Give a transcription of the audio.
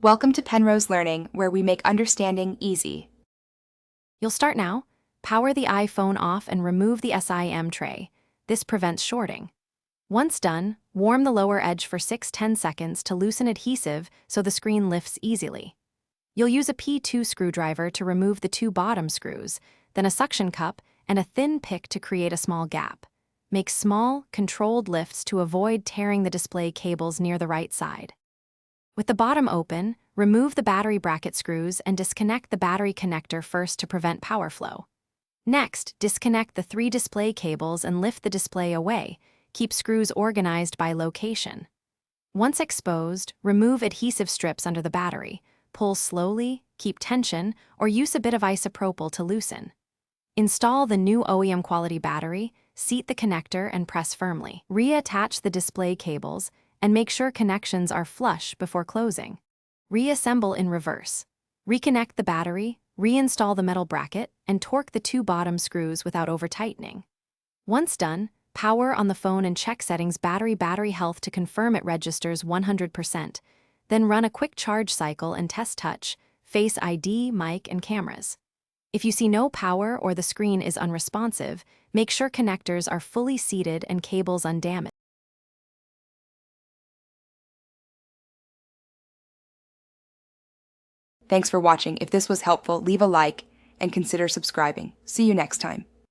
Welcome to Penrose Learning, where we make understanding easy. You'll start now. Power the iPhone off and remove the SIM tray. This prevents shorting. Once done, warm the lower edge for 6–10 seconds to loosen adhesive so the screen lifts easily. You'll use a P2 screwdriver to remove the two bottom screws, then a suction cup and a thin pick to create a small gap. Make small, controlled lifts to avoid tearing the display cables near the right side. With the bottom open, remove the battery bracket screws and disconnect the battery connector first to prevent power flow. Next, disconnect the 3 display cables and lift the display away. Keep screws organized by location. Once exposed, remove adhesive strips under the battery. Pull slowly, keep tension, or use a bit of isopropyl to loosen. Install the new OEM quality battery, seat the connector and press firmly. Reattach the display cables and make sure connections are flush before closing. Reassemble in reverse. Reconnect the battery, reinstall the metal bracket, and torque the 2 bottom screws without over-tightening. Once done, power on the phone and check settings battery health to confirm it registers 100%. Then run a quick charge cycle and test touch, Face ID, mic, and cameras. If you see no power or the screen is unresponsive, make sure connectors are fully seated and cables undamaged. Thanks for watching. If this was helpful, leave a like and consider subscribing. See you next time.